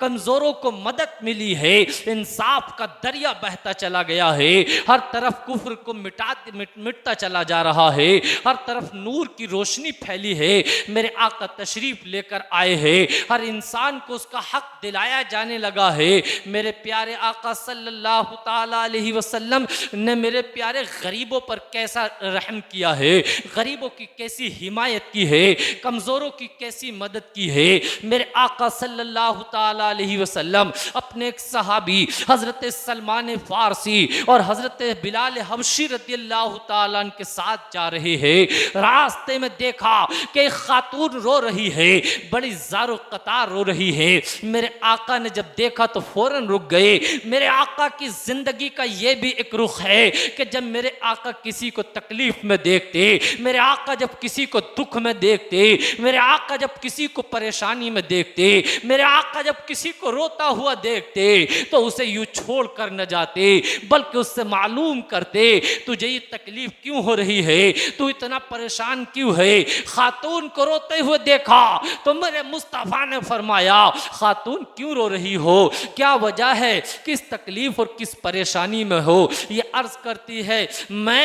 कमज़ोरों को मदद मिली है, इंसाफ का दरिया बहता चला गया है, हर तरफ कुफ्र को मिटता चला जा रहा है, हर तरफ नूर की रोशनी फैली है। मेरे आका तशरीफ़ लेकर आए हैं, हर इंसान को उसका हक दिलाया जाने लगा है। मेरे प्यारे आका सल्लल्लाहु ताला अलैहि वसल्लम ने मेरे प्यारे गरीबों पर कैसा रहम किया है, गरीबों की कैसी हिमायत की है, कमज़ोरों की कैसी मदद की है। मेरे आका सल्लल्लाहु ताला अलैहि वसल्लम अपने एक सहाबी हज़रत सलमान फ़ारसी और हज़रत बिलाल हबशी रज़ियल्लाहु ताला अन्हु के साथ जा रहे हैं। रास्ते में देखा कि एक खातून रो रही है, बड़ी ज़ारो कतार रो रही है। मेरे आका ने जब देखा तो फ़ौरन रुक गए। मेरे आका की ज़िंदगी का ये भी एक रुख है कि जब मेरे आका किसी को तकलीफ़ में देखते, मेरे आका जब किसी को दुख में देखते, मेरे आका जब किसी को परेशानी में देखते, मेरे आका जब किसी को रोता हुआ देखते तो उसे यूँ छोड़ कर न जाते, बल्कि उससे मालूम करते तुझे ये तकलीफ़ क्यों हो रही है, तू इतना परेशान क्यों है। खातून को रोते हुए देखा तो मेरे मुस्तफ़ा ने फरमाया, खातून क्यों रो रही हो, क्या वजह है, किस तकलीफ़ और किस परेशानी में हो। ये अर्ज़ करती है, मैं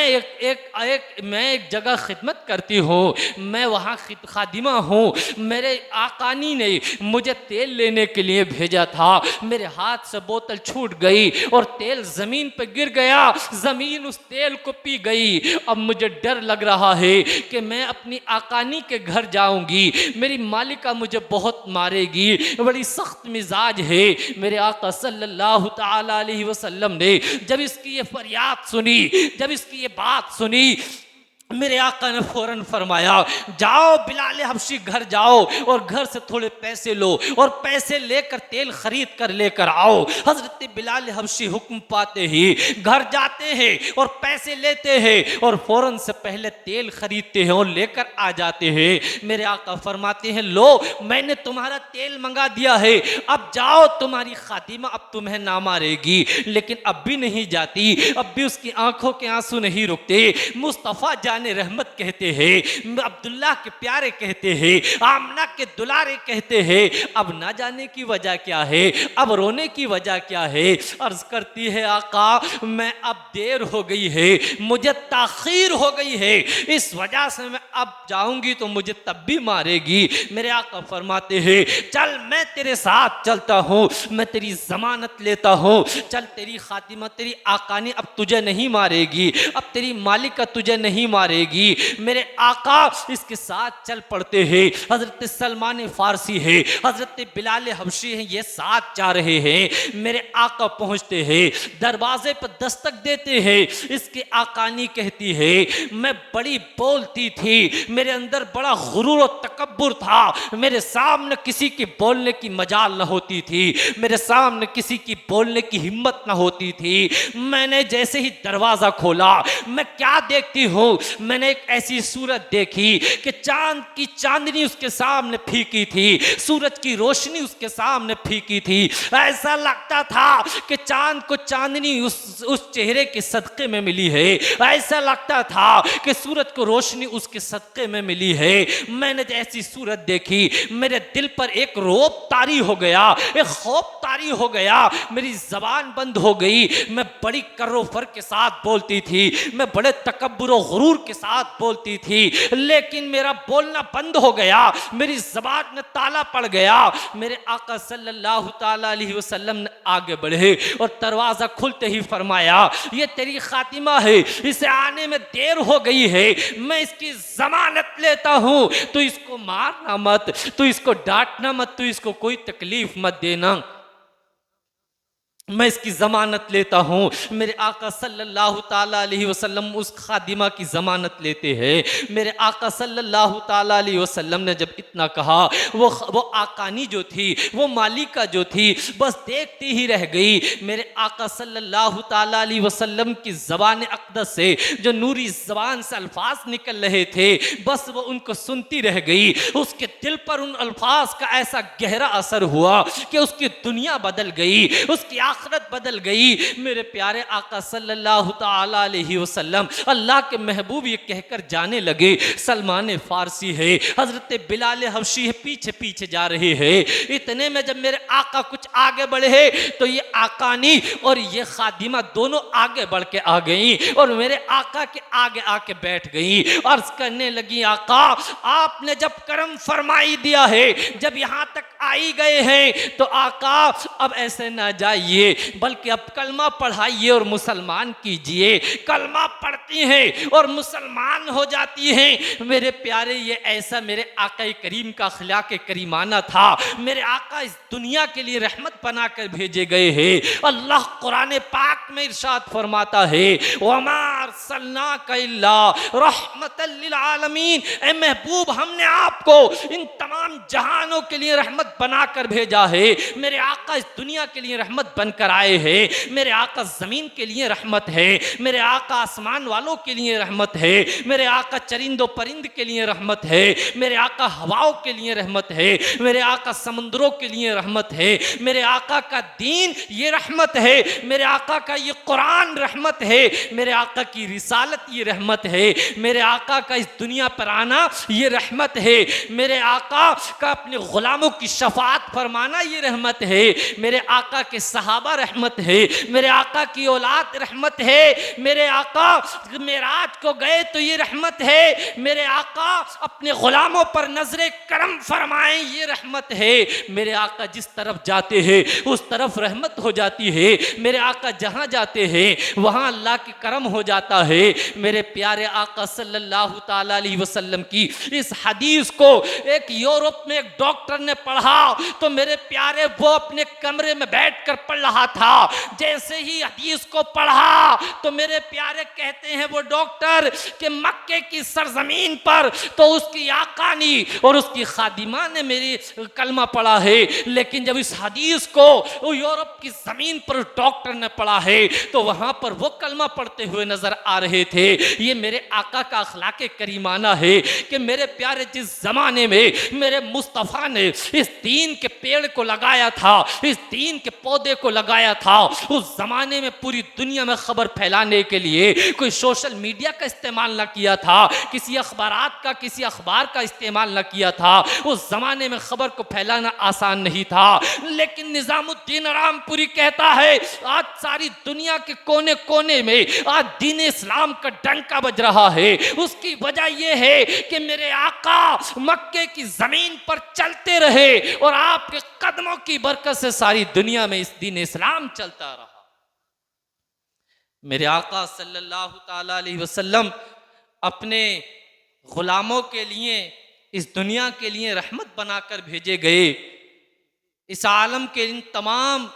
एक जगह खिदमत करती हूँ, मैं वहाँ खादिमा हूँ, मेरे आकानी ने मुझे तेल लेने के लिए भेजा था, मेरे हाथ से बोतल छूट गई और तेल ज़मीन पर गिर गया, ज़मीन उस तेल को पी गई। अब मुझे डर लग रहा है कि मैं अपनी आकानी के घर जाऊंगी, मेरी मालिका मुझे बहुत मारेगी, बड़ी सख्त मिजाज है। मेरे आका सल्लल्लाहु ताला अलैहि वसल्लम ने जब इसकी ये फरियाद सुनी, जब इसकी ये बात सुनी, मेरे आका ने फ़ौरन फरमाया, जाओ बिलाल हबशी घर जाओ और घर से थोड़े पैसे लो और पैसे लेकर तेल खरीद कर लेकर आओ। हज़रत बिलाल हबशी हुक्म पाते ही घर जाते हैं और पैसे लेते हैं और फ़ौरन से पहले तेल खरीदते हैं और लेकर आ जाते हैं। मेरे आका फरमाते हैं, लो मैंने तुम्हारा तेल मंगा दिया है, अब जाओ, तुम्हारी खातिमा अब तुम्हें ना मारेगी। लेकिन अब भी नहीं जाती, अब भी उसकी आंखों के आंसू नहीं रुकते। मुस्तफ़ा जाने रहमत कहते हैं, अब्दुल्ला के प्यारे कहते हैं, आमना के दुलारे कहते हैं, अब ना जाने की वजह क्या है, अब रोने की वजह क्या है। अर्ज करती है, आका मैं अब देर हो गई है, मुझे ताखीर हो गई है, इस वजह से मैं अब जाऊंगी तो मुझे तब भी मारेगी। मेरे आका फरमाते हैं, चल मैं तेरे साथ चलता हूँ, मैं तेरी जमानत लेता हूँ, चल तेरी खातिमा, तेरी आकानी अब तुझे नहीं मारेगी, अब तेरी मालिका तुझे नहीं मारेगी। मेरे आका इसके साथ चल पड़ते हैं। हजरत सलमान फारसी है, हजरत बिलाल हबशी है, ये साथ जा रहे हैं। मेरे आका पहुंचते हैं, दरवाजे पर दस्तक देते हैं। इसके आकानी कहती है, मैं बड़ी बोलती थी, मेरे अंदर बड़ा गुरूर और तकब्बुर था, मेरे सामने किसी की बोलने की मजाल न होती थी, मेरे सामने किसी की बोलने की हिम्मत न होती थी। मैंने जैसे ही दरवाजा खोला, मैं क्या देखती हूँ, मैंने एक ऐसी सूरत देखी कि चांद की चांदनी उसके सामने फीकी थी, सूरज की रोशनी उसके सामने फीकी थी। ऐसा लगता था कि चांद को चांदनी उस चेहरे के सदक़े में मिली है, ऐसा लगता था कि सूरज को रोशनी उसके सदक़े में मिली है। मैंने ऐसी सूरत देखी, मेरे दिल पर एक रौब तारी हो गया, एक खौफ तारी हो गया, मेरी जबान बंद हो गई। मैं बड़ी कर्रोफर के साथ बोलती थी, मैं बड़े तकब्बुर और गुरूर के साथ बोलती थी, लेकिन मेरा बोलना बंद हो गया, मेरी ज़बान में ताला पड़ गया। मेरे आका सल्लल्लाहु ताला अलैहि वसल्लम ने आगे बढ़े और दरवाज़ा खुलते ही फरमाया, ये तेरी खातिमा है, इसे आने में देर हो गई है, मैं इसकी ज़मानत लेता हूँ, तो इसको मारना मत, तो इसको डांटना मत, तो इसको कोई तकलीफ मत देना, मैं इसकी ज़मानत लेता हूँ। मेरे आका सल्लल्लाहु ताला अलैहि वसल्लम उस खादिमा की ज़मानत लेते हैं। मेरे आका सल्लल्लाहु ताला अलैहि वसल्लम ने जब इतना कहा, वो आकानी जो थी, वो मालिका जो थी, बस देखती ही रह गई। मेरे आका सल्लल्लाहु ताला अलैहि वसल्लम की ज़बान अक़दस से जो नूरी ज़बान से अल्फाज निकल रहे थे, बस वो उनको सुनती रह गई। उसके दिल पर उन अल्फाज का ऐसा गहरा असर हुआ कि उसकी दुनिया बदल गई, उसकी आखिरत बदल गई। मेरे प्यारे आका सल्लल्लाहु ताला अलैहि वसल्लम अल्लाह के महबूब ये कहकर जाने लगे, सलमान फारसी है, हजरत बिलाल हबशी है, पीछे पीछे जा रहे हैं। इतने में जब मेरे आका कुछ आगे बढ़े तो ये आकानी और ये खादिमा दोनों आगे बढ़ के आ गई और मेरे आका के आगे आके बैठ गई। अर्ज करने लगी, आका आपने जब करम फरमाई दिया है, जब यहाँ तक आई गए हैं तो आका अब ऐसे ना जाइए, बल्कि अब कलमा पढ़ाइए और मुसलमान कीजिए। कलमा पढ़ती हैं और मुसलमान हो जाती हैं। मेरे प्यारे, ये ऐसा मेरे आका करीम का अखलाक करीमाना था। मेरे आका इस दुनिया के लिए रहमत बनाकर भेजे गए हैं। अल्लाह कुरान पाक में इरशाद फरमाता है, वमा अरसलनाका इल्ला रहमतल लिल आलमीन, ए महबूब हमने आपको इन तमाम जहानों के लिए रहमत बनाकर भेजा है। मेरे आका इस दुनिया के लिए रहमत बनकर आए हैं। मेरे आका जमीन के लिए रहमत है, मेरे आका आसमान वालों के लिए रहमत है, मेरे आका चरिंदों परिंद के लिए रहमत है, मेरे आका हवाओं के लिए रहमत है, मेरे आका समुद्रों के लिए रहमत है, मेरे आका का दीन ये रहमत है, मेरे आका का ये कुरान रहमत है, मेरे आका की रिसालत ये रहमत है, मेरे आका का इस दुनिया पर आना ये रहमत है, मेरे आका का अपने गुलामों की शफाअत फरमाना ये रहमत है, मेरे आका के सहाबा रहमत है, मेरे आका की औलाद रहमत है, मेरे आका मेराज को गए तो ये रहमत है, मेरे आका अपने गुलामों पर नजरे करम फरमाएं ये रहमत है, मेरे आका जिस तरफ जाते हैं उस तरफ रहमत हो जाती है, मेरे आका जहां जाते हैं वहां अल्लाह की करम हो जाता है। मेरे प्यारे आका सल्लल्लाहु ताला अलैहि वसल्लम की इस हदीस को एक यूरोप में एक डॉक्टर ने पढ़ा तो मेरे प्यारे वो अपने कमरे में बैठकर पढ़ रहा था। जैसे ही हदीस को पढ़ा तो मेरे प्यारे कहते हैं वो डॉक्टर कि मक्के की सरजमीन पर तो उसकी आकानी और उसकी खादिमा ने मेरी कलमा पढ़ा है, लेकिन जब इस हदीस को यूरोप की जमीन पर डॉक्टर ने पढ़ा है तो वहां पर वो कलमा पढ़ते हुए नजर आ रहे थे। ये मेरे आका का अखलाक करीमाना है कि मेरे प्यारे जिस जमाने में मेरे मुस्तफ़ा ने इस दीन के पेड़ को लगाया था, इस दीन के पौधे को लगाया था, उस जमाने में पूरी दुनिया में खबर फैलाने के लिए कोई सोशल मीडिया का इस्तेमाल ना किया था, किसी अखबारात का किसी अखबार का इस्तेमाल ना किया था। उस जमाने में खबर को फैलाना आसान नहीं था, लेकिन निजामुद्दीन रामपुरी कहता है आज सारी दुनिया के कोने कोने में आज दीन इस्लाम का डंका बज रहा है। उसकी वजह यह है कि मेरे आका मक्के की जमीन पर चलते रहे और आपके कदमों की बरकत से सारी दुनिया में इस दीन इस्लाम चलता रहा। मेरे आका सल्लल्लाहु ताला अलैहि वसल्लम अपने गुलामों के लिए इस दुनिया के लिए रहमत बनाकर भेजे गए। इस आलम के इन तमाम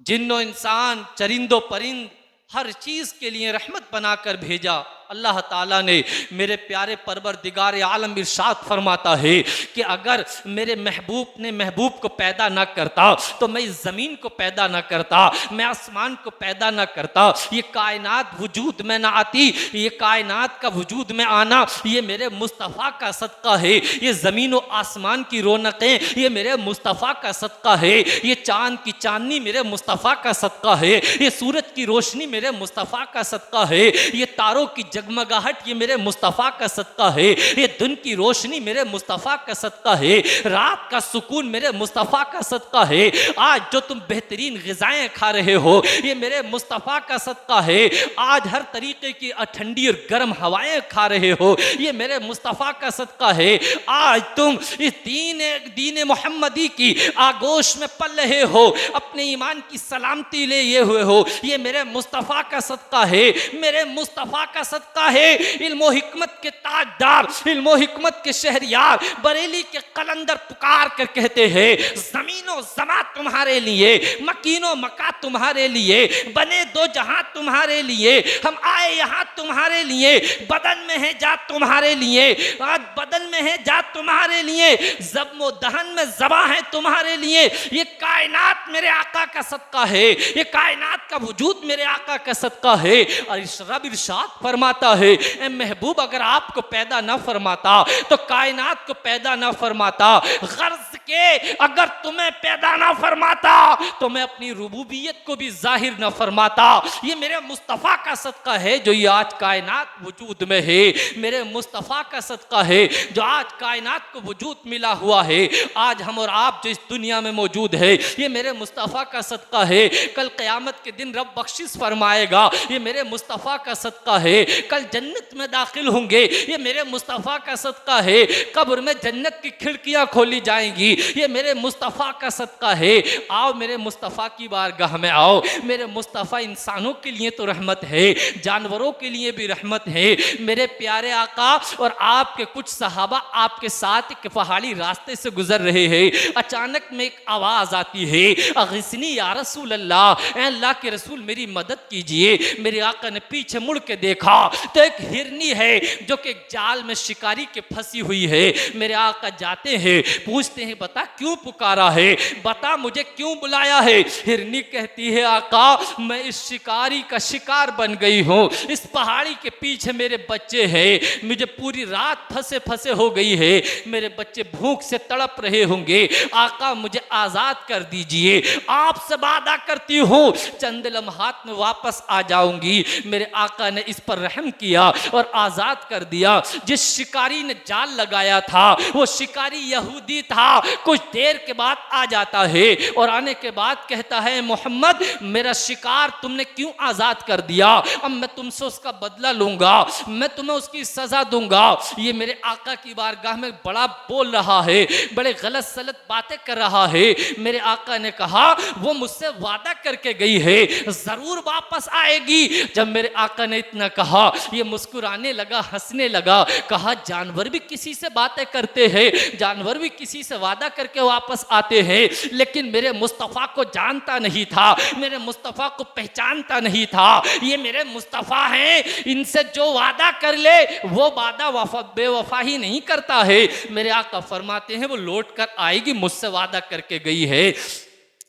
जिन्नो इंसान चरिंदो परिंद हर चीज़ के लिए रहमत बनाकर भेजा। अल्लाह ताला ने मेरे प्यारे परवरदिगार आलम इरशाद फरमाता है कि अगर मेरे महबूब ने महबूब को पैदा ना करता तो मैं इस ज़मीन को पैदा ना करता, मैं आसमान को पैदा ना करता, ये कायनात वजूद में ना आती। ये कायनात का वजूद में आना ये मेरे मुस्तफ़ा का सदका है। ये ज़मीन व आसमान की रौनकें ये मेरे मुस्तफ़ा का सदका है। ये चाँद की चांदनी मेरे मुस्तफ़ा का सदका है। ये सूरज की रोशनी मेरे मुस्तफ़ा का सदका है। ये तारों की जगमगाहट ये मेरे मुस्तफ़ा का सदका है। ये दिन की रोशनी मेरे मुस्तफ़ा का सदका है। रात का सुकून मेरे मुस्तफ़ा का सदका है। आज जो तुम बेहतरीन ग़िज़ाएं खा रहे हो ये मेरे मुस्तफ़ा का सदका है। आज हर तरीके की ठंडी और गर्म हवाएं खा रहे हो ये मेरे मुस्तफ़ा का सदका है। आज तुम इस दीन मोहम्मदी की आगोश में पल रहे हो, अपने ईमान की सलामती ले ये हुए हो, ये मेरे मुस्तफ़ा का सदका है। मेरे मुस्तफ़ा का सदका है। इल्म व हिकमत के ताजदार, इल्म व हिकमत के शहरियार बरेली के कलंदर पुकार कर कहते हैं ज़मीनो ज़मा तुम्हारे लिए, मकीनो मका तुम्हारे लिए, बने दो जहां तुम्हारे लिए, हम आए यहाँ तुम्हारे लिए, बदन में है जात तुम्हारे लिए, आज बदन में है जात तुम्हारे लिए, ज़ब्मो दहन में ज़बा है तुम्हारे लिए। ये कायनात मेरे आका का सदका है। ये कायनात का वजूद मेरे आका का सदका है। और इस रब इरशाद फरमाता है ए महबूब अगर आपको पैदा ना फरमाता तो कायनात को पैदा ना फरमाता। गर्ज सके अगर तुम्हें पैदा ना फरमाता तो मैं अपनी रुबूबियत को भी जाहिर ना फरमाता। ये मेरे मुस्तफ़ा का सदका है जो ये आज कायनात वजूद में है, मेरे मुस्तफ़ा का सदका है जो आज कायनात को वजूद मिला हुआ है। आज हम और आप जो इस दुनिया में मौजूद है ये मेरे मुस्तफ़ा का सदका है। कल क़यामत के दिन रब बख्शिश फरमाएगा, ये मेरे मुस्तफ़ा का सदका है। कल जन्नत में दाखिल होंगे, ये मेरे मुस्तफ़ा का सदका है। कब्र में जन्नत की खिड़कियां खोली जाएंगी, ये मेरे मुस्तफ़ा का सदका है। आओ मेरे मुस्तफ़ा की बारगाह में आओ। मेरे मुस्तफ़ा इंसानों के लिए तो रहमत है, जानवरों के लिए भी रहमत है। मेरे प्यारे आका और आपके कुछ सहाबा आपके साथ एक पहाड़ी रास्ते से गुजर रहे हैं। अचानक में एक आवाज़ आती है, अग़िस्नी या रसूल अल्लाह, ऐ अल्लाह के रसूल मेरी मदद कीजिए। मेरे आका ने पीछे मुड़ के देखा तो एक हिरनी है जो कि एक जाल में शिकारी के फंसी हुई है। मेरे आका जाते हैं, पूछते हैं बता क्यों पुकारा है, बता मुझे क्यों बुलाया है। हिरनी कहती है आका मैं इस शिकारी का शिकार बन गई हूँ, इस पहाड़ी के पीछे मेरे बच्चे हैं, मुझे पूरी रात फंसे फंसे हो गई है, मेरे बच्चे भूख से तड़प रहे होंगे। आका मुझे आज़ाद कर दीजिए, आपसे वादा करती हूँ चंद लम्हात में वापस आ जाऊंगी। मेरे आका ने इस पर रहम किया और आज़ाद कर दिया। जिस शिकारी ने जाल लगाया था वो शिकारी यहूदी था। कुछ देर के बाद आ जाता है और आने के बाद कहता है मोहम्मद मेरा शिकार तुमने क्यों आज़ाद कर दिया, अब मैं तुमसे उसका बदला लूंगा, मैं तुम्हें उसकी सज़ा दूंगा। ये मेरे आका की बारगाह में बड़ा बोल रहा है, बड़े गलत सलत बातें कर रहा है। मेरे आका ने कहा वो मुझसे वादा करके गई है ज़रूर वापस आएगी। जब मेरे आका ने इतना कहा ये मुस्कुराने लगा, हंसने लगा। कहा जानवर भी किसी से बातें करते हैं, जानवर भी किसी से वादा करके वापस आते हैं, लेकिन मेरे मुस्तफ़ा को जानता नहीं था, मेरे मुस्तफ़ा को पहचानता नहीं था। ये मेरे मुस्तफ़ा हैं, इनसे जो वादा कर ले वो वादा बेवफा ही नहीं करता है। मेरे आका फरमाते हैं वो लौट कर आएगी, मुझसे वादा करके गई है।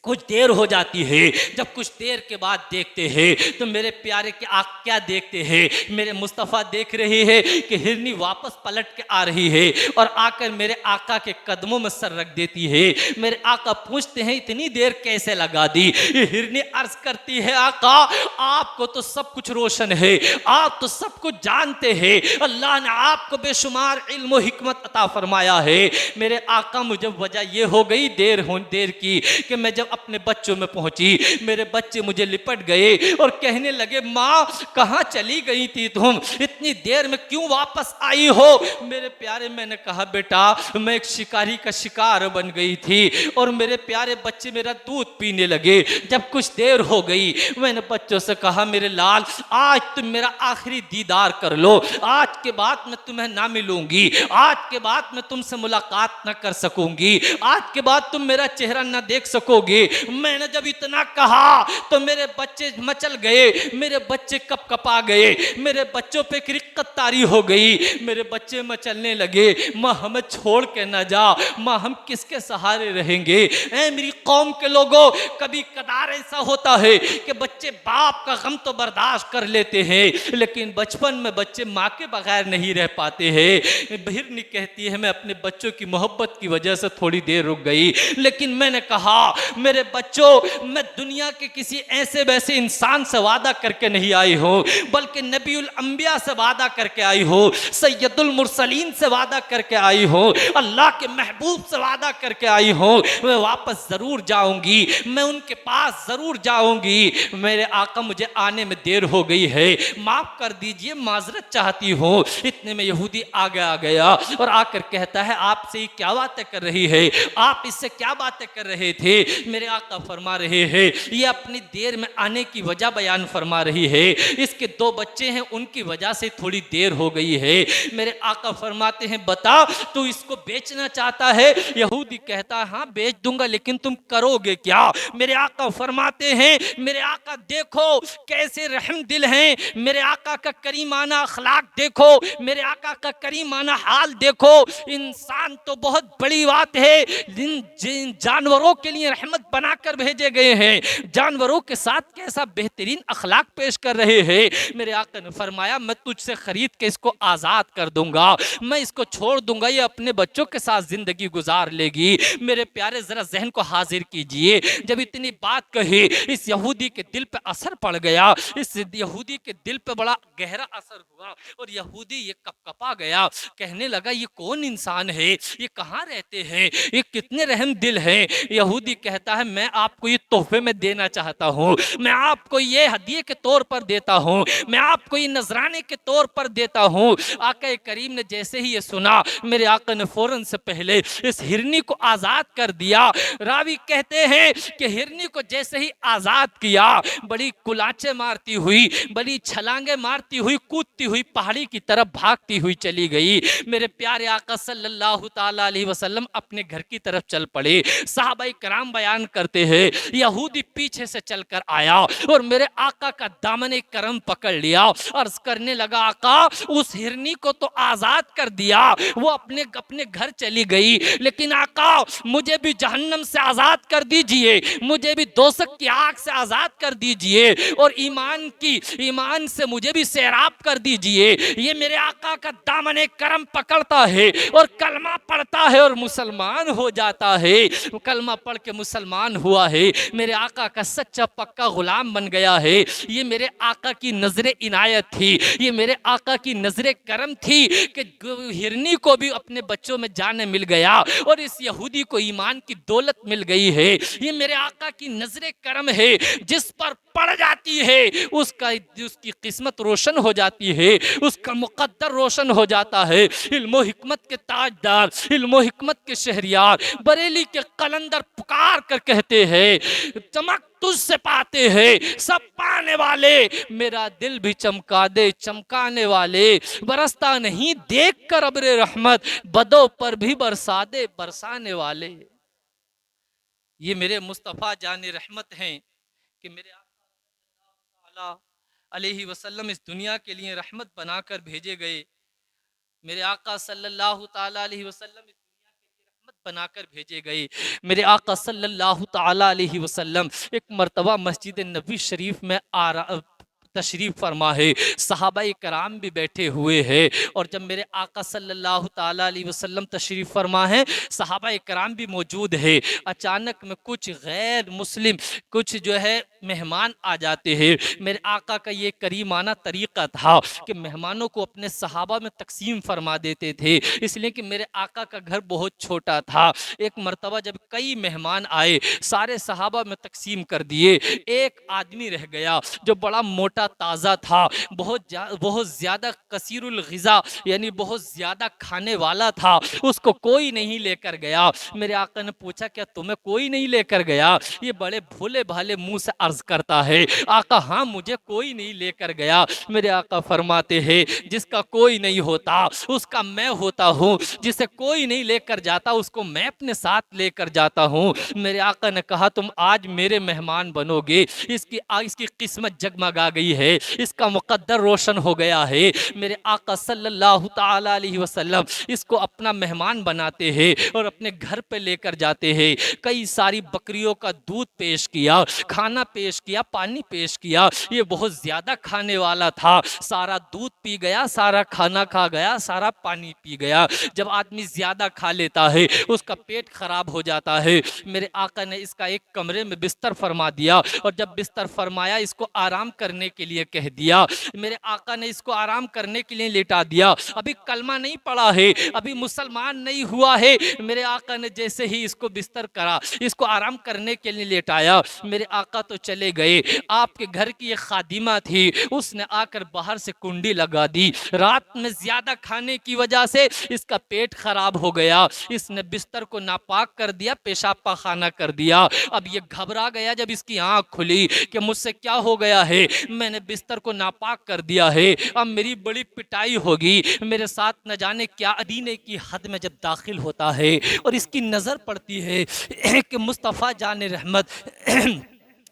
कुछ देर हो जाती है, जब कुछ देर के बाद देखते हैं तो मेरे प्यारे के आँख क्या देखते हैं, मेरे मुस्तफ़ा देख रहे हैं कि हिरनी वापस पलट के आ रही है और आकर मेरे आका के कदमों में सर रख देती है। मेरे आका पूछते हैं इतनी देर कैसे लगा दी। ये हिरनी अर्ज करती है आका आपको तो सब कुछ रोशन है, आप तो सब कुछ जानते हैं, अल्लाह ने आपको बेशुमार इल्म और हिकमत अता फरमाया है। मेरे आका मुझे वजह ये हो गई देर की कि मैं जब अपने बच्चों में पहुंची मेरे बच्चे मुझे लिपट गए और कहने लगे माँ कहाँ चली गई थी तुम, इतनी देर में क्यों वापस आई हो। मेरे प्यारे मैंने कहा बेटा मैं एक शिकारी का शिकार बन गई थी और मेरे प्यारे बच्चे मेरा दूध पीने लगे। जब कुछ देर हो गई मैंने बच्चों से कहा मेरे लाल आज तुम मेरा आखिरी दीदार कर लो, आज के बाद मैं तुम्हें ना मिलूंगी, आज के बाद मैं तुमसे मुलाकात ना कर सकूंगी, आज के बाद तुम मेरा चेहरा ना देख सकोगे। मैंने जब इतना कहा तो मेरे बच्चे मचल गए, मेरे बच्चे कपकपा गए, मेरे बच्चों पे रिक्कत तारी हो गई, मेरे बच्चे मचलने लगे। माँ हमें छोड़ के ना जा, माँ हम किसके सहारे रहेंगे। ऐ मेरी कौम के लोगों कभी कदार ऐसा होता है कि बच्चे बाप का गम तो बर्दाश्त कर लेते हैं लेकिन बचपन में बच्चे माँ के बगैर नहीं रह पाते हैं। हिरनी कहती है मैं अपने बच्चों की मोहब्बत की वजह से थोड़ी देर रुक गई, लेकिन मैंने कहा मेरे बच्चों मैं दुनिया के किसी ऐसे वैसे इंसान से वादा करके नहीं आई हूँ बल्कि नबीउल अंबिया से वादा करके आई हूँ, सैयदुल मुरसलीन से वादा करके आई हूँ, अल्लाह के महबूब से वादा करके आई हूँ। मैं वापस ज़रूर जाऊँगी, मैं उनके पास ज़रूर जाऊँगी। मेरे आका मुझे आने में देर हो गई है, माफ़ कर दीजिए माजरत चाहती हूँ। इतने में यहूदी आगे आ गया और आकर कहता है आपसे ये क्या बातें कर रही है, आप इससे क्या बातें कर रहे थे। मेरे आका फरमा रहे हैं ये अपनी देर में आने की वजह बयान फरमा रही है, इसके 2 बच्चे हैं उनकी वजह से थोड़ी देर हो गई है। मेरे आका फरमाते हैं बता तू इसको बेचना चाहता है। यहूदी कहता है हाँ बेच दूंगा लेकिन तुम करोगे क्या। मेरे आका फरमाते हैं मेरे आका देखो कैसे रहम दिल हैं, मेरे आका का करीमाना अखलाक देखो, मेरे आका का करीमाना हाल देखो। इंसान तो बहुत बड़ी बात है, जिन जानवरों के लिए रहमत बनाकर भेजे गए हैं, जानवरों के साथ कैसा बेहतरीन अखलाक पेश कर रहे हैं। मेरे आका ने फरमाया मैं तुझसे खरीद के इसको आज़ाद कर दूंगा, मैं इसको छोड़ दूंगा, ये अपने बच्चों के साथ जिंदगी गुजार लेगी। मेरे प्यारे जरा जहन को हाजिर कीजिए, जब इतनी बात कही इस यहूदी के दिल पे असर पड़ गया, इस यहूदी के दिल पे बड़ा गहरा असर हुआ और यहूदी ये कपकपा गया, कहने लगा ये कौन इंसान है, ये कहाँ रहते हैं, ये कितने रहम दिल हैं। यहूदी कहता है मैं आपको ये तोहफे में देना चाहता हूँ, मैं आपको ये हदिये के तौर पर देता हूँ, मैं आपको ये नजराने के तौर पर देता हूँ। आका करीम ने जैसे ही ये सुना, मेरे आका ने फौरन से पहले इस हिरनी को आजाद कर दिया। रावी कहते हैं कि हिरनी को जैसे ही आजाद किया, बड़ी कुलाचे मारती हुई, बड़ी छलांगे मारती हुई, कूदती हुई पहाड़ी की तरफ भागती हुई चली गई। मेरे प्यारे आका सल्लल्लाहु ताला अलैहि वसल्लम अपने घर की तरफ चल पड़े। सहाबाए कराम बयान करते हैं यहूदी पीछे से चलकर आया और मेरे आका का दामन करम पकड़ लिया, अर्ज करने लगा आका उस हिरनी को तो आजाद कर दिया, वो अपने अपने घर चली गई, लेकिन आका मुझे भी जहन्नम से आजाद कर दीजिए, मुझे भी दोज़ख की आग से आजाद कर दीजिए और ईमान से मुझे भी सैराब कर दीजिए। ये मेरे आका का दामन करम पकड़ता है और कलमा पढ़ता है और मुसलमान हो जाता है। कलमा पढ़ के मुसलमान हुआ है, मेरे आका का सच्चा पक्का गुलाम बन गया है। ये मेरे आका की नजरे इनायत थी, ये मेरे आका की नजरे करम थी कि हिरनी को भी अपने बच्चों में जाने मिल गया और इस यहूदी को ईमान की दौलत मिल गई है। ये मेरे आका की नजरे करम है, जिस पर पड़ जाती है उसकी किस्मत रोशन हो जाती है, उसका मुकद्दर रोशन हो जाता है। इल्मो हिकमत के ताजदार, इल्मो हिकमत के शहरियार, बरेली के कलंदर पुकार कर कहते हैं चमक तुझसे पाते हैं सब पाने वाले, मेरा दिल भी चमका दे चमकाने वाले, बरसता नहीं देख कर अब्रे रहमत, बदों पर भी बरसा दे बरसाने वाले। ये मेरे मुस्तफ़ा जाने रहमत हैं कि मेरे आका अलैहि वसल्लम इस दुनिया के लिए रहमत बनाकर भेजे गए। मेरे आका सल्लल्लाहु ताला अलैहि वसल्लम इस दुनिया के लिए रहमत बनाकर भेजे गए। मेरे आका सल्लल्लाहु ताला अलैहि वसल्लम एक मर्तबा मस्जिद नबी शरीफ में तशरीफ़ फरमा है, सहाबाए कराम भी बैठे हुए हैं और जब मेरे आका सल्लल्लाहु ताला अलैहि वसल्लम तशरीफ़ फरमा है, सहाबाए कराम भी मौजूद है। अचानक में कुछ गैर मुस्लिम कुछ जो है मेहमान आ जाते हैं। मेरे आका का ये करीमाना तरीक़ा था कि मेहमानों को अपने सहाबा में तकसीम फरमा देते थे, इसलिए कि मेरे आका का घर बहुत छोटा था। एक मर्तबा जब कई मेहमान आए, सारे सहाबा में तकसीम कर दिए, एक आदमी रह गया जो बड़ा मोटा ताज़ा था, बहुत ज़्यादा कसीरुल ग़िज़ा यानी बहुत ज़्यादा खाने वाला था, उसको कोई नहीं लेकर गया। मेरे आका ने पूछा क्या तुम्हें कोई नहीं लेकर गया? ये बड़े भोले भाले मुंह से अर्ज करता है आका हाँ मुझे कोई नहीं लेकर गया। मेरे आका फरमाते हैं जिसका कोई नहीं होता उसका मैं होता हूँ, जिसे कोई नहीं लेकर जाता उसको मैं अपने साथ लेकर जाता हूँ। मेरे आका ने कहा तुम आज मेरे मेहमान बनोगे, इसकी किस्मत जगमगा गई है, इसका मुकद्दर रोशन हो गया है। मेरे आका सल्लल्लाहु ताला अलैहि वसल्लम इसको अपना मेहमान बनाते हैं और अपने घर पे लेकर जाते हैं। कई सारी बकरियों का दूध पेश किया, खाना पेश किया, पानी पेश किया। ये बहुत ज़्यादा खाने वाला था, सारा दूध पी गया, सारा खाना खा गया, सारा पानी पी गया। जब आदमी ज़्यादा खा लेता है उसका पेट खराब हो जाता है। मेरे आका ने इसका एक कमरे में बिस्तर फरमा दिया और जब बिस्तर फरमाया इसको आराम करने के लिए कह दिया। मेरे आका ने इसको आराम करने के लिए लेटा दिया। अभी कलमा नहीं पड़ा है, अभी मुसलमान नहीं हुआ है। मेरे आका ने जैसे ही इसको बिस्तर करा, इसको आराम करने के लिए लेटाया, मेरे आका तो चले गए। आपके घर की एक खादिमा थी, उसने आकर बाहर से कुंडी लगा दी। रात में ज्यादा खाने की वजह से इसका पेट खराब हो गया, इसने बिस्तर को नापाक कर दिया, पेशाब पाखाना कर दिया। अब ये घबरा गया जब इसकी आंख खुली कि मुझसे क्या हो गया है, मैंने बिस्तर को नापाक कर दिया है, अब मेरी बड़ी पिटाई होगी, मेरे साथ न जाने क्या अदीने की हद में जब दाखिल होता है और इसकी नज़र पड़ती है कि मुस्तफ़ा जान रहमत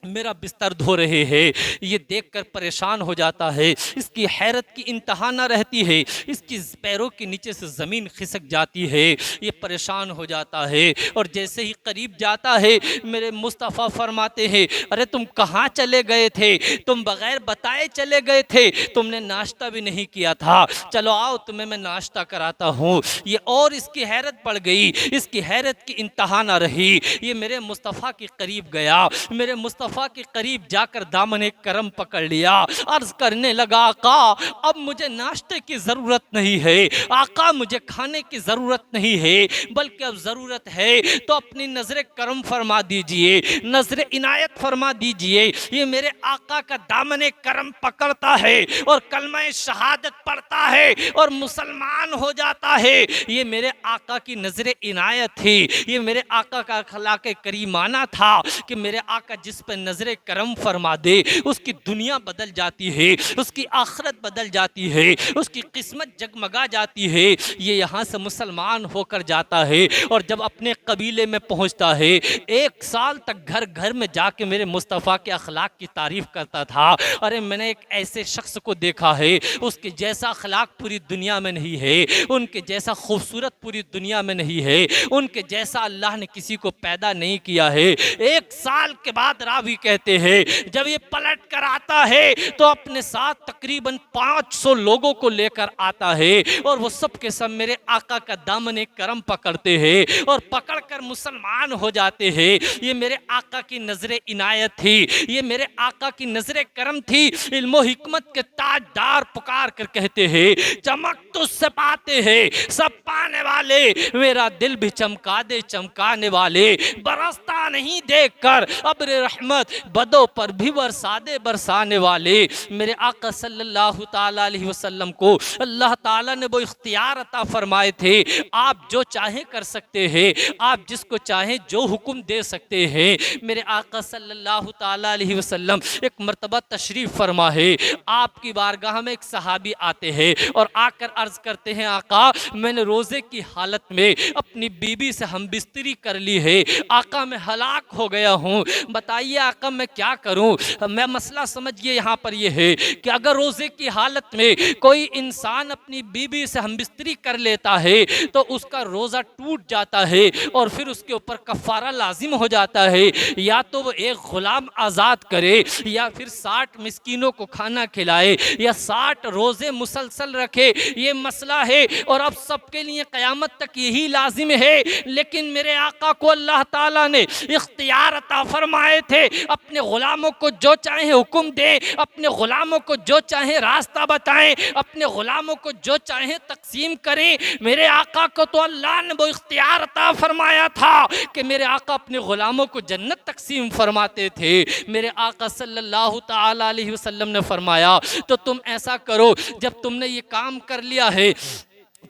मेरा बिस्तर धो रहे हैं। ये देखकर परेशान हो जाता है। इसकी हैरत की इंतहा न रहती है। इसकी पैरों के नीचे से ज़मीन खिसक जाती है। ये परेशान हो जाता है और जैसे ही करीब जाता है मेरे मुस्तफ़ा फरमाते हैं, अरे तुम कहाँ चले गए थे? तुम बग़ैर बताए चले गए थे, तुमने नाश्ता भी नहीं किया था। चलो आओ तुम्हें मैं नाश्ता कराता हूँ। ये और इसकी हैरत बढ़ गई। इसकी हैरत की इंतहा न रही। ये मेरे मुस्तफ़ा के करीब गया। मेरे मुस्तफ़ा के करीब जाकर दामन करम पकड़ लिया। अर्ज करने लगा, आका अब मुझे नाश्ते की ज़रूरत नहीं है, आका मुझे खाने की ज़रूरत नहीं है, बल्कि अब ज़रूरत है तो अपनी नज़र करम फरमा दीजिए, नज़र इनायत फरमा दीजिए। ये मेरे आका का दामन करम पकड़ता है और कलमा शहादत पढ़ता है और मुसलमान हो जाता है। ये मेरे आका की नज़र इनायत थी। ये मेरे आका का अखलाक करीमाना था कि मेरे आका जिस पर नजर करम फरमा दे उसकी दुनिया बदल जाती है, उसकी आखिरत बदल जाती है, उसकी किस्मत जगमगा जाती है। ये यहाँ से मुसलमान होकर जाता है और जब अपने कबीले में पहुँचता है 1 साल तक घर घर में जाके मेरे मुस्तफ़ा के अखलाक की तारीफ़ करता था। अरे मैंने एक ऐसे शख्स को देखा है उसके जैसा अखलाक पूरी दुनिया में नहीं है, उनके जैसा खूबसूरत पूरी दुनिया में नहीं है, उनके जैसा अल्लाह ने किसी को पैदा नहीं किया है। 1 साल के बाद रावी कहते हैं जब ये पलट कर आता है तो अपने साथ तकरीबन 500 लोगों को लेकर आता है और वो सब के सब मेरे आका का दामन करम पकड़ते हैं और पकड़कर मुसलमान हो जाते हैं। ये मेरे आका की नजर इनायत थी, ये मेरे आका की नजर करम थी। इल्मो हिकमत के ताजदार पुकार कर कहते हैं चमक तुझसे पाते हैं सब पाने वाले, मेरा दिल भी चमका दे चमकाने वाले, बरसता नहीं देखकर अब्र रहमत बदों पर भी बरसा दे बरसाने वाले। मेरे आका सल्लल्लाहु ताला अलैहि वसल्लम को अल्लाह ताला ने वो इख्तियार अता फरमाए थे, आप जो चाहें कर सकते हैं, आप जिसको चाहें जो हुक्म दे सकते हैं। मेरे आका सल्लल्लाहु ताला अलैहि वसल्लम एक मर्तबा तशरीफ़ फरमा है, आपकी बारगाह में एक सहाबी आते हैं और आकर अर्ज़ करते हैं, आका मैंने रोज़े की हालत में अपनी बीबी से हम बिस्तरी कर ली है, आका मैं हलाक हो गया हूँ, बताइए आका मैं क्या करूँ। मैं मसला समझिए यहाँ पर ये है कि अगर रोज़े की हालत में कोई इंसान अपनी बीबी से हम बिस्तरी कर लेता है तो उसका रोज़ा टूट जाता है और फिर उसके ऊपर कफ़ारा लाजिम हो जाता है, या तो वो एक ग़ुलाम आज़ाद करे या फिर 60 मिस्कीनों को खाना खिलाए या 60 रोज़े मुसलसल रखे। ये मसला है और अब सबके लिए क़यामत तक यही लाजिम है। लेकिन मेरे आका को अल्लाह ताला ने इख्तियार अता फरमाए थे, अपने ग़ुलामों को जो चाहे हुक्म दे, अपने ग़ुलामों को जो चाहे रास्ता बताएं, अपने ग़ुलामों को जो चाहे तकसीम करें। मेरे आका को तो अल्लाह ने वो इख्तियार अता फरमाया था कि मेरे आका अपने ग़ुलामों को जन्नत तकसीम फरमाते थे। मेरे आका सल्लल्लाहु ताला अलैहि वसल्लम ने फरमाया तो तुम ऐसा करो, जब तुमने ये काम कर लिया है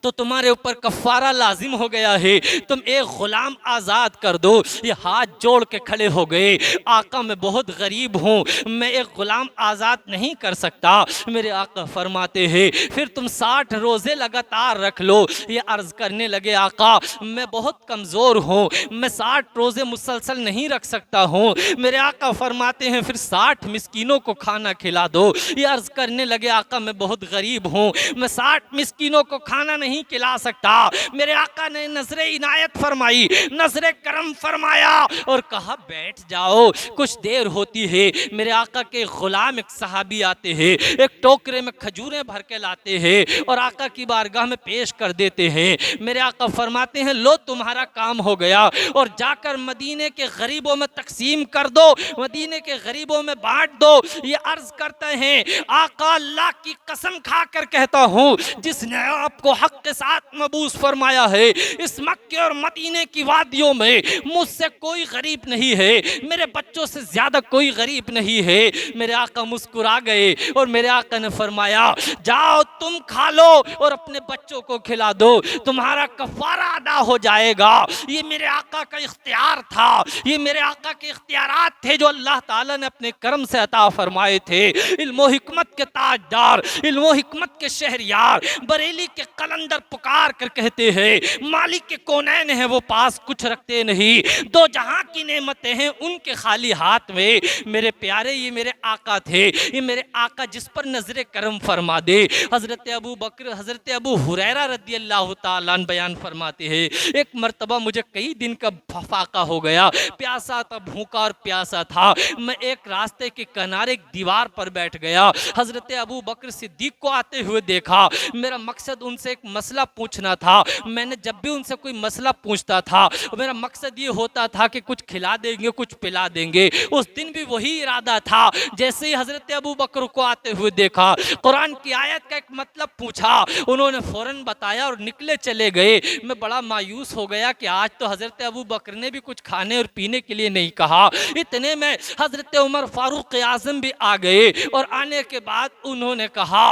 तो तुम्हारे ऊपर कफ़ारा लाजिम हो गया है, तुम एक ग़ुलाम आज़ाद कर दो। ये हाथ जोड़ के खड़े हो गए, आका मैं बहुत गरीब हूँ, मैं एक ग़ुलाम आज़ाद नहीं कर सकता। मेरे आका फरमाते हैं फिर तुम 60 रोज़े लगातार रख लो। ये अर्ज़ करने लगे, आका मैं बहुत कमज़ोर हूँ, मैं 60 रोज़े मुसलसल नहीं रख सकता हूँ। मेरे आका फरमाते हैं फिर 60 मिस्कीनों को खाना खिला दो। ये अर्ज़ करने लगे, आका मैं बहुत गरीब हूँ, मैं 60 मिस्कीनों को खाना नहीं खिला सकता। मेरे आका ने नजरे इनायत फरमाई, नजरे करम फरमाया और कहा बैठ जाओ। कुछ देर होती है, मेरे आका के गुलाम एक सहाबी आते हैं, एक टोकरे में खजूरें भर के लाते हैं और आका की बारगाह में पेश कर देते हैं। मेरे आका फरमाते हैं लो तुम्हारा काम हो गया और जाकर मदीने के गरीबों में तकसीम कर दो, मदीने के गरीबों में बांट दो। ये अर्ज करते हैं, आका अल्लाह की कसम खाकर कहता हूँ जिसने आपको हक के साथ मबूस फरमाया है, इस मक्के और मदीने की वादियों में मुझसे कोई गरीब नहीं है, मेरे बच्चों से ज्यादा कोई गरीब नहीं है। मेरे आका मुस्कुरा गए और मेरे आका ने फरमाया जाओ तुम खा लो और अपने बच्चों को खिला दो, तुम्हारा कफारा अदा हो जाएगा। ये मेरे आका का इख्तियार था, ये मेरे आका के इख्तियारात थे जो अल्लाह ताला ने अपने करम से अता फरमाए थे। इल्मो हिकमत के ताजदार, इल्मो हिकमत के शहरियार, बरेली के कलंदर अंदर पुकार कर कहते हैं मालिक के कौनैन है वो पास कुछ रखते नहीं, दो जहां की नेमतें हैं उनके खाली हाथ में। मेरे प्यारे ये मेरे आका थे, ये मेरे आका जिस पर नजर करम फरमा दे। हजरत अबू बकर हजरत अबू हुरैरा रदी अल्लाह ताला अन्हु बयान फरमाते हैं एक मर्तबा मुझे कई दिन का फाका हो गया, प्यासा था, भूखा और प्यासा था। मैं एक रास्ते के किनारे एक दीवार पर बैठ गया, हजरत अबू बकर सिद्दीक को आते हुए देखा। मेरा मकसद उनसे एक मसला पूछना था। मैंने जब भी उनसे कोई मसला पूछता था मेरा मकसद ये होता था कि कुछ खिला देंगे, कुछ पिला देंगे। उस दिन भी वही इरादा था। जैसे ही हजरत अबू बकर को आते हुए देखा, कुरान की आयत का एक मतलब पूछा, उन्होंने फौरन बताया और निकले चले गए। मैं बड़ा मायूस हो गया कि आज तो हजरत अबू बकर ने भी कुछ खाने और पीने के लिए नहीं कहा। इतने में हजरत उमर फारूक आजम भी आ गए और आने के बाद उन्होंने कहा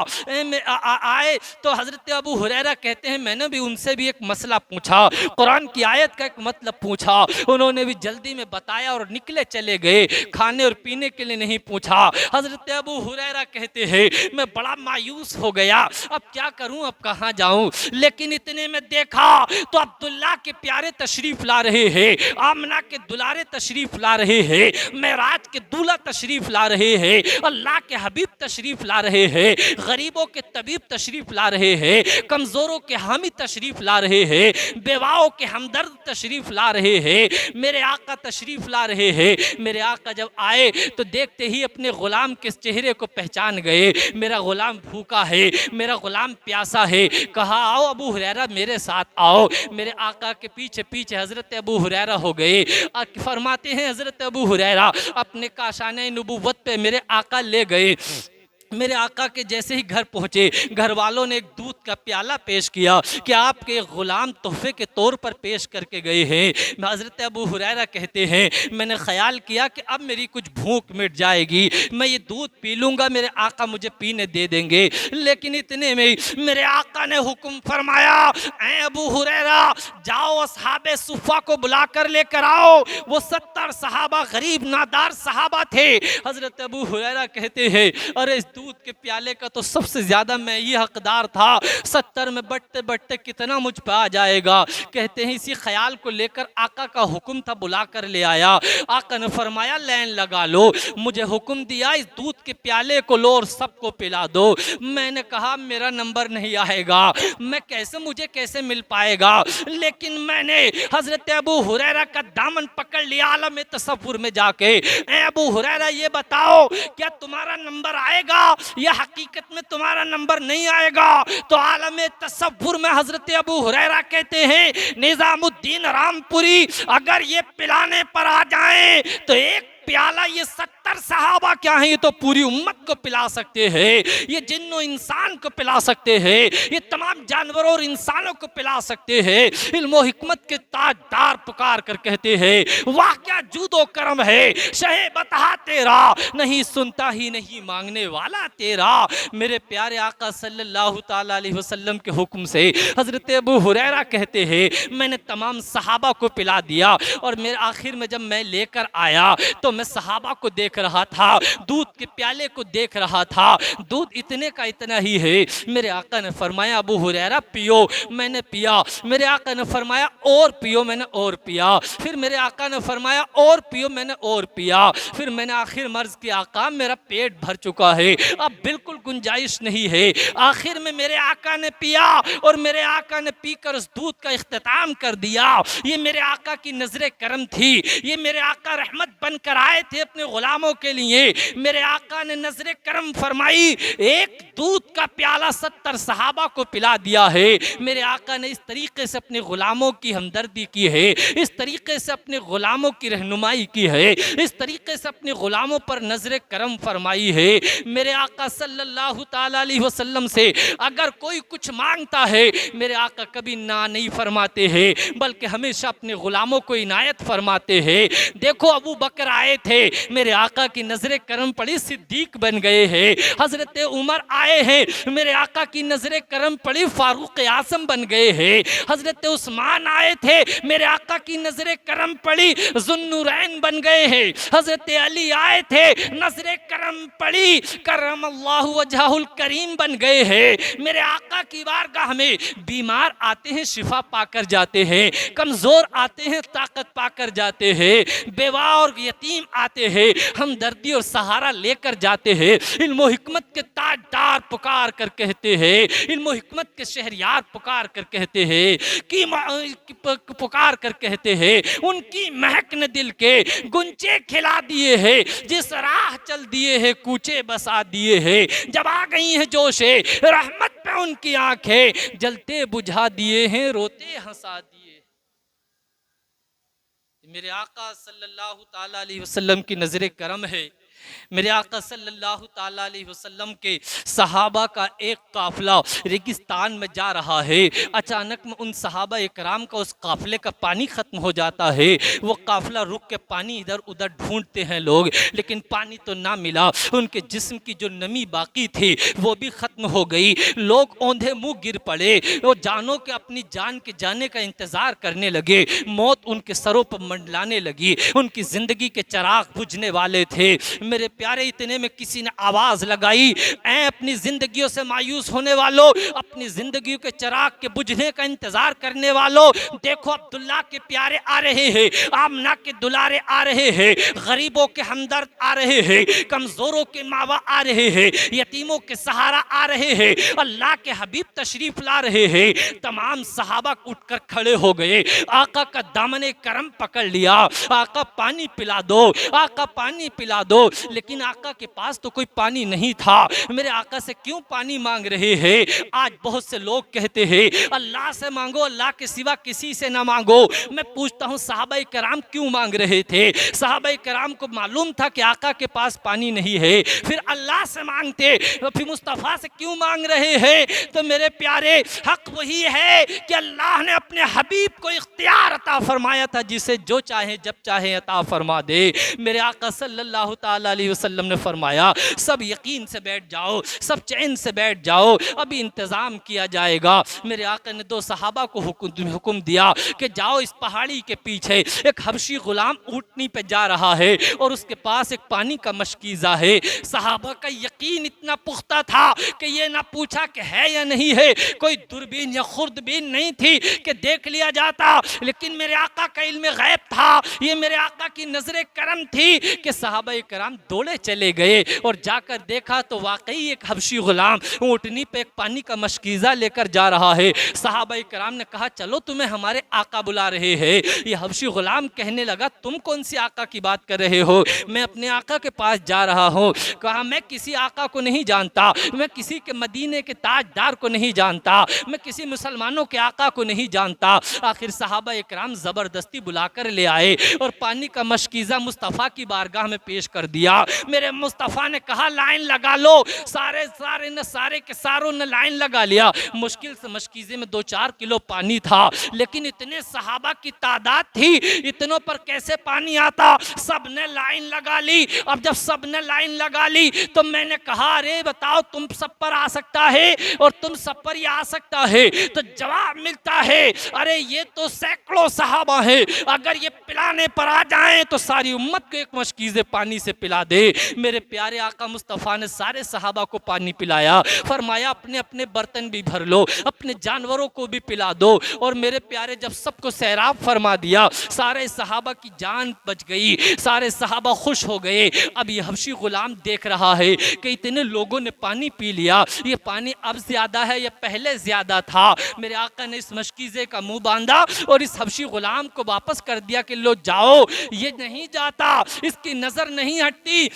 आए तो हजरत अबू हुरैरा कहते हैं मैंने भी उनसे भी एक मसला पूछा, कुरान की आयत का एक मतलब पूछा। उन्होंने भी जल्दी में बताया और निकले चले गए, खाने और पीने के लिए नहीं पूछा। हजरत अबू हुरैरा कहते हैं मैं बड़ा मायूस हो गया, अब क्या करूं, अब कहां जाऊं। लेकिन इतने में देखा तो अब्दुल्ला के प्यारे तशरीफ ला रहे हैं, आमना के दुलारे तशरीफ ला रहे हैं, मेराज के दूल्हा तशरीफ ला रहे हैं, अल्लाह के हबीब तशरीफ ला रहे हैं, गरीबों के तबीब तशरीफ ला रहे हैं, कमजोरों के हामी तशरीफ ला रहे हैं, बेवाओं के हमदर्द तशरीफ ला रहे हैं, मेरे आका तशरीफ ला रहे हैं। मेरे आका जब आए तो देखते ही अपने गुलाम के चेहरे को पहचान गए, मेरा गुलाम भूखा है, मेरा गुलाम प्यासा है। कहा आओ अबू हुरैरा मेरे साथ आओ। मेरे आका के पीछे पीछे हजरत अबू हुरैरा हो गए। फरमाते हैं हजरत अबू हुरैरा अपने काशाने नबुव्वत पे मेरे आका ले गए। मेरे आका के जैसे ही घर पहुँचे, घर वालों ने एक दूध का प्याला पेश किया कि आपके ग़ुलाम तोहफे के तौर पर पेश करके गए हैं। हज़रत अबू हुरैरा कहते हैं मैंने ख्याल किया कि अब मेरी कुछ भूख मिट जाएगी, मैं ये दूध पी लूँगा, मेरे आका मुझे पीने दे देंगे। लेकिन इतने में मेरे आका ने हुक्म फरमाया ऐ अबू हुरैरा जाओ असहाबे सुफ़ा को बुला कर लेकर आओ। वो 70 सहाबा गरीब नादार सहाबा थे। हज़रत अबू हुरैरा कहते हैं अरे इस दूध के प्याले का तो सबसे ज्यादा मैं ही हकदार था, 70 में बढ़ते बढ़ते कितना मुझ पे आ जाएगा। कहते हैं इसी ख्याल को लेकर आका का हुक्म था बुला कर ले आया। आका ने फरमाया लाइन लगा लो, मुझे हुक्म दिया इस दूध के प्याले को लो और सबको पिला दो। मैंने कहा मेरा नंबर नहीं आएगा, मैं मुझे कैसे मिल पाएगा। लेकिन मैंने हजरत अबू हुरैरा का दामन पकड़ लिया आलम तसव्वुर में जाके। ए अबू हुरैरा ये बताओ क्या तुम्हारा नंबर आएगा या हकीकत में तुम्हारा नंबर नहीं आएगा। तो आलम तसव्वुर में हजरत अबू हुरैरा कहते हैं निजामुद्दीन रामपुरी अगर ये पिलाने पर आ जाए तो एक प्याला ये 70 सहाबा क्या है, ये तो पूरी उम्मत को पिला सकते हैं, ये जिन्नो इंसान को पिला सकते हैं, ये तमाम जानवरों और इंसानों को पिला सकते हैं। इल्मो हिकमत के ताजदार पुकार कर कहते हैं वाह क्या जूदो करम है, शहे बता तेरा नहीं सुनता ही नहीं मांगने वाला तेरा। मेरे प्यारे आका सल्लल्लाहु ताला अलैहि वसल्लम के हुक्म से हजरत अबू हुरैरा कहते हैं मैंने तमाम सहाबा को पिला दिया और मेरे आखिर में जब मैं लेकर आया तो मैं सहाबा को देख रहा था, दूध के प्याले को देख रहा था, दूध इतने का इतना ही है। मेरे आका ने फरमाया अबू हुरैरा पियो, मैंने पिया। मेरे आका ने फरमाया और पियो, मैंने और पिया। फिर मेरे आका ने फरमाया और पियो, मैंने और पिया। फिर मैंने आखिर मर्ज की आका मेरा पेट भर चुका है, अब बिल्कुल गुंजाइश नहीं है। आखिर में मेरे आका ने पिया और मेरे आका ने पीकर उस दूध का इख्तिताम कर दिया। ये मेरे आका की नजर करम थी, ये मेरे आका रहमत बनकर आए थे अपने गुलामों के लिए। मेरे आका ने नजर करम फरमाई, एक दूध का प्याला 70 सहाबा को पिला दिया है। मेरे आका ने इस तरीके से अपने गुलामों की हमदर्दी की है, इस तरीके से अपने गुलामों की रहनुमाई की है, इस तरीके से अपने गुलामों पर नजर करम फरमाई है। मेरे आका सल्लल्लाहु ताला अलैहि वसल्लम से अगर कोई कुछ मांगता है मेरे आका कभी ना नहीं फरमाते हैं, बल्कि हमेशा अपने गुलामों को इनायत फरमाते हैं। देखो अबू बकर आए थे, मेरे आका आका की नजर करम पड़ी, सिद्दीक बन गए हैं। हजरत उमर आए हैं, मेरे आका की नजर करम पड़ी, फारूक आजम बन गए हैं। हजरत उस्मान आए थे, मेरे आका की नजर करम पड़ी, जुन्नुरैन बन गए हैं। हजरत अली आए थे, नजर करम पड़ी, करम अल्लाहु वजहुल करीम बन गए हैं। मेरे आका की बारगाह में बीमार आते हैं, शिफा पाकर जाते हैं, कमजोर आते हैं, ताकत पाकर जाते हैं, बेवा और यतीम आते हैं, हमदर्दी और सहारा लेकर जाते हैं। इल्म और हिकमत के ताजदार पुकार कर कहते हैं, इल्म और हिकमत के शहरियार पुकार कर कहते हैं कि पुकार कर कहते हैं, उनकी महक ने दिल के गुंचे खिला दिए हैं, जिस राह चल दिए हैं कूचे बसा दिए हैं। जब आ गई हैं जोशे रहमत पे उनकी आंखें, जलते बुझा दिए हैं, रोते हंसा दिए। मेरे आका सल्लल्लाहु ताला अलैहि वसल्लम की नजर करम है। मेरे आका सल्लल्लाहु ताला अलैहि वसल्लम के सहाबा का एक काफिला रेगिस्तान में जा रहा है। अचानक में उन सहाबा इकराम का उस काफिले का पानी ख़त्म हो जाता है। वो काफिला रुक के पानी इधर उधर ढूंढते हैं लोग, लेकिन पानी तो ना मिला। उनके जिस्म की जो नमी बाकी थी वो भी ख़त्म हो गई। लोग औंधे मुँह गिर पड़े, वो जानों के अपनी जान के जाने का इंतज़ार करने लगे। मौत उनके सरों पर मंडलाने लगी, उनकी ज़िंदगी के चिराग बुझने वाले थे। मेरे प्यारे, इतने में किसी ने आवाज लगाई, ऐ अपनी जिंदगियों से मायूस होने वालों, अपनी जिंदगी के चिराग के बुझने का इंतजार करने वालों, देखो अब्दुल्ला के प्यारे आ रहे हैं, आमना के दुलारे आ रहे हैं, गरीबों के हमदर्द आ रहे हैं, कमजोरों के मावा आ रहे हैं, यतीमों के सहारा आ रहे हैं, अल्लाह के हबीब तशरीफ ला रहे हैं। तमाम सहाबा उठकर खड़े हो गए, आका का दामने करम पकड़ लिया, आका पानी पिला दो, आका पानी पिला दो। लेकिन आका के पास तो कोई पानी नहीं था। मेरे आका से क्यों पानी मांग रहे हैं? आज बहुत से लोग कहते हैं अल्लाह से मांगो, अल्लाह के सिवा किसी से ना मांगो। मैं पूछता हूँ सहाबाए कराम क्यों मांग रहे थे? सहाबाए कराम को मालूम था कि आका के पास पानी नहीं है, फिर अल्लाह से मांगते, फिर मुस्तफ़ा से क्यों मांग रहे हैं? तो मेरे प्यारे, हक वही है कि अल्लाह ने अपने हबीब को इख्तियार अता फरमाया था, जिसे जो चाहे जब चाहे अता फरमा दे। मेरे आका सल्लल्लाहु ताला अलैहि वसल्लम ने फरमाया, सब यकीन से बैठ जाओ, सब चैन से बैठ जाओ, अभी इंतज़ाम किया जाएगा। मेरे आका ने दो सहाबा को हुक्म दिया कि जाओ, इस पहाड़ी के पीछे एक हबशी गुलाम ऊँटनी पे जा रहा है और उसके पास एक पानी का मशकीज़ा है। सहाबा का यकीन इतना पुख्ता था कि ये ना पूछा कि है या नहीं है, कोई दूरबीन या खुर्दबीन नहीं थी कि देख लिया जाता। लेकिन मेरे आका का इल्म गैब था, ये मेरे आका की नजर करम थी कि सहाबाए कराम दौड़े चले गए और जाकर देखा तो वाकई एक हबशी गुलाम ऊँटनी पे एक पानी का मशकीज़ा लेकर जा रहा है। सहाबाए कराम ने कहा, चलो तुम्हें हमारे आका बुला रहे हैं। ये हबशी गुलाम कहने लगा, तुम कौन सी आका की बात कर रहे हो? मैं अपने आका के पास जा रहा हूँ। कहा, मैं किसी आका को नहीं जानता, मैं किसी के मदीने के ताजदार को नहीं जानता, मैं किसी मुसलमानों के आका को नहीं जानता। आखिर सहाबाए कराम ज़बरदस्ती बुलाकर ले आए और पानी का मशकीज़ा मुस्तफ़ा की बारगाह में पेश कर दिया। मेरे मुस्तफ़ा ने कहा, लाइन लगा लो। सारे के सारों ने लाइन लगा लिया। मुश्किल से मशकीज़े में 2-4 किलो पानी था, लेकिन इतने सहाबा की तादाद थी, इतनों पर कैसे पानी आता? सब ने लाइन लगा ली। अब जब सब ने लाइन लगा ली तो मैंने कहा, अरे बताओ, तुम सब पर आ सकता है और तुम सब पर ही आ सकता है? तो जवाब मिलता है, अरे ये तो सैकड़ों सहाबा है, अगर ये पिलाने पर आ जाएं तो सारी उम्मत को एक मशकीज़े पानी से पिला दे। मेरे प्यारे आका मुस्तफ़ा ने सारे सहाबा को पानी पिलाया, फरमाया अपने अपने बर्तन भी भर लो, अपने जानवरों को भी पिला दो। और मेरे प्यारे, जब सबको सैराब फरमा दिया, सारे सहाबा की जान बच गई, सारे सहाबा खुश हो गए। अब ये हबशी गुलाम देख रहा है कि इतने लोगों ने पानी पी लिया, ये पानी अब ज़्यादा है या पहले ज़्यादा था? मेरे आका ने इस मशकीज़े का मुँह बांधा और इस हबशी गुलाम को वापस कर दिया कि लो जाओ। ये नहीं जाता, इसकी नज़र नहीं हटती।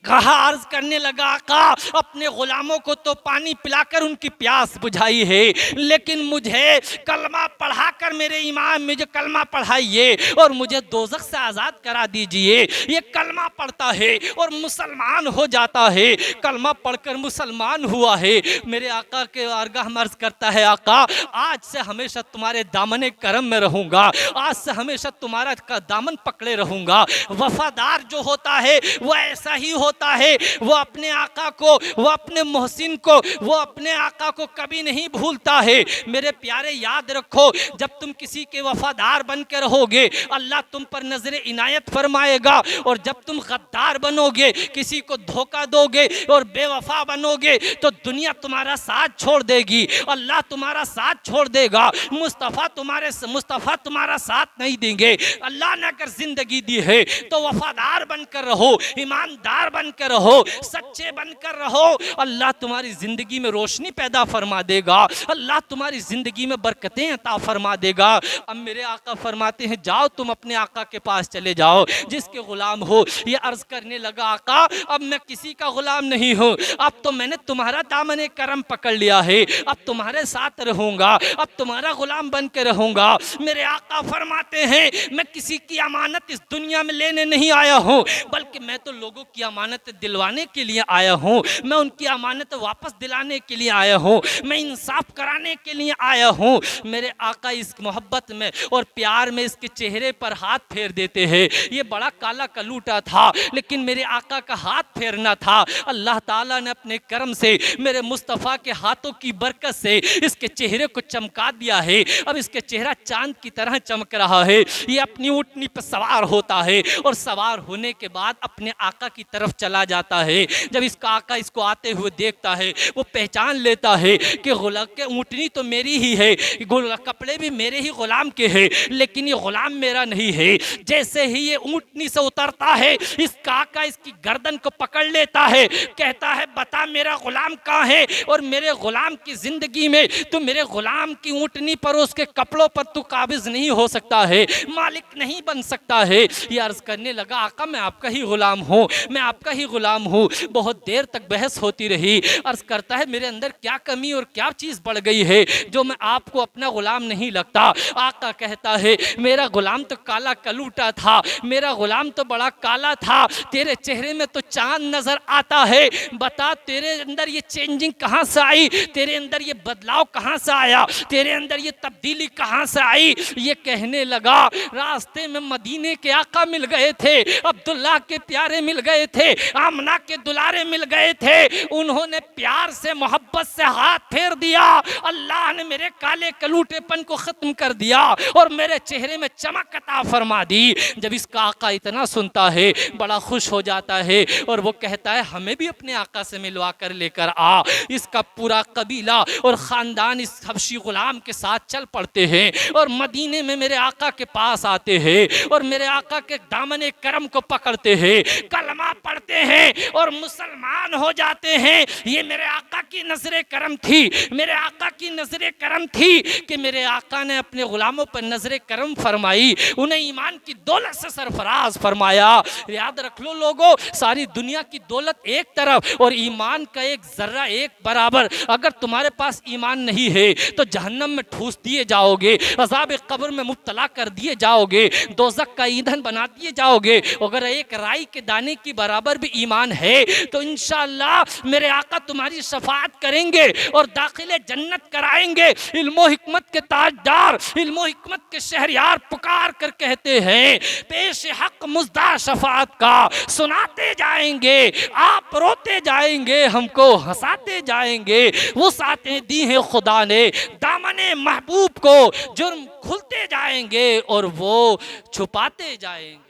कहा, अर्ज करने लगा, आका अपने गुलामों को तो पानी पिलाकर उनकी प्यास बुझाई है, लेकिन मुझे कलमा पढ़ाकर मेरे इमाम मुझे कलमा पढ़ाइए और मुझे दोज़ख से आज़ाद करा दीजिए। ये कलमा पढ़ता है और मुसलमान हो जाता है, कलमा पढ़कर मुसलमान हुआ है। मेरे आका के आरगाह में अर्ज करता है, आका आज से हमेशा तुम्हारे दामन करम में रहूँगा, आज से हमेशा तुम्हारा दामन पकड़े रहूँगा। वफादार जो होता है वो ऐसा ही होता है, वो अपने आका को, वो अपने मोहसिन को, वो अपने आका को कभी नहीं भूलता है। मेरे प्यारे याद रखो, जब तुम किसी के वफादार बन के रहोगे अल्लाह तुम पर नजर इनायत फरमाएगा, और जब तुम गद्दार बनोगे, किसी को धोखा दोगे और बेवफा बनोगे तो दुनिया तुम्हारा साथ छोड़ देगी, अल्लाह तुम्हारा साथ छोड़ देगा, मुस्तफ़ा तुम्हारा साथ नहीं देंगे। अल्लाह ने अगर जिंदगी दी है तो वफादार बनकर रहो, ईमानदार बनकर रहो, सच्चे बनकर रहो, अल्लाह तुम्हारी जिंदगी में रोशनी पैदा फरमा देगा, अल्लाह तुम्हारी जिंदगी में बरकतें अता फरमा देगा। अब मेरे आका फरमाते हैं, जाओ तुम अपने आका के पास चले जाओ जिसके गुलाम हो। ये अर्ज करने लगा, आका अब मैं किसी का गुलाम नहीं हूँ, अब तो मैंने तुम्हारा दामन करम पकड़ लिया है, अब तुम्हारे साथ रहूंगा, अब तुम्हारा गुलाम बन के रहूंगा। मेरे आका फरमाते हैं, मैं किसी की अमानत इस दुनिया में लेने नहीं आया हूँ, बल्कि मैं तो लोगों की अमानत दिलवाने के लिए आया हूँ, मैं उनकी अमानत वापस दिलाने के लिए आया हूँ, मैं इंसाफ कराने के लिए आया हूँ। मेरे आका इस मोहब्बत में और प्यार में इसके चेहरे पर हाथ फेर देते हैं। ये बड़ा काला कलूटा था, लेकिन मेरे आका का हाथ फेरना था। अल्लाह ताला ने अपने करम से, मेरे मुस्तफ़ा के हाथों की बरकत से इसके चेहरे को चमका दिया है। अब इसके चेहरा चांद की तरह चमक रहा है। ये अपनी ऊँटनी पर सवार होता है और सवार होने के बाद अपने आका की तरफ चला जाता है। जब इसका आका इसको आते हुए देखता है, वो पहचान लेता है कि ऊँटनी तो मेरी ही है, कपड़े भी मेरे ही गुलाम के हैं, लेकिन ये गुलाम मेरा नहीं है। जैसे ही ये ऊँटनी से उतरता है, इसका आका इसकी गर्दन को पकड़ लेता है, कहता है, बता मेरा गुलाम कहाँ है, और मेरे गुलाम की जिंदगी में तू मेरे गुलाम की ऊँटनी पर, उसके कपड़ों पर तू काबिज नहीं हो सकता है, मालिक नहीं बन सकता है। ये अर्ज करने लगा, आका मैं आपका ही गुलाम हूँ, मैं आपका ही गुलाम हूँ। बहुत देर तक बहस होती रही। अर्ज करता है, मेरे अंदर क्या कमी और क्या चीज़ बढ़ गई है जो मैं आपको अपना गुलाम नहीं लगता। आका कहता है, मेरा गुलाम तो काला कलूटा था, मेरा गुलाम तो बड़ा काला था, तेरे चेहरे में तो चांद नजर आता है, बता तेरे अंदर ये चेंजिंग कहाँ से आई, तेरे अंदर ये बदलाव कहाँ से आया, तेरे अंदर ये तब्दीली कहाँ से आई। ये कहने लगा, रास्ते में मदीने के आका मिल गए थे, अब्दुल्ला के प्यारे मिल गए थे, आमना के दुलारे मिल गए थे, उन्होंने प्यार से मोहब्बत से हाथ फेर दिया, अल्लाह ने मेरे काले कलूटेपन को खत्म कर दिया और मेरे चेहरे में चमक अता फरमा दी। जब इसका आका इतना सुनता है, बड़ा खुश हो जाता है और वो कहता है, हमें भी अपने आका से मिलवा कर लेकर आ। इसका पूरा कबीला और ख़ानदान इस हबशी गुलाम के साथ चल पड़ते हैं और मदीने में मेरे आका के पास आते हैं और मेरे आका के दामन करम को पकड़ते हैं, कलमा पढ़ते हैं और मुसलमान हो जाते हैं। ये मेरे आका की नजर करम थी, मेरे आका की नजर करम थी कि मेरे आका ने अपने गुलामों पर नजर करम फरमाई, उन्हें ईमान की दौलत से सरफराज फरमाया। याद रख लो लोगों, सारी दुनिया की दौलत एक तरफ और ईमान का एक जर्रा एक बराबर। अगर तुम्हारे पास ईमान नहीं है तो जहन्नम में ठूस दिए जाओगे, अज़ाब कब्र में मुब्तला कर दिए जाओगे, दोज़ख का ईंधन बना दिए जाओगे। अगर एक राई के दाने की बराबर भी ईमान है तो इंशाअल्लाह मेरे आका तुम्हारी शफाअत करेंगे और दाखिले जन्नत कराएंगे। इल्मो हिकमत के ताजदार, इल्मो हिकमत के शहरियार पुकार कर कहते हैं, पेश हक मुज़दा शफाअत का सुनाते जाएंगे, आप रोते जाएंगे, हमको हंसाते जाएंगे। वो सातें दी हैं खुदा ने दामने महबूब को, जुर्म खुलते जाएंगे और वो छुपाते जाएंगे।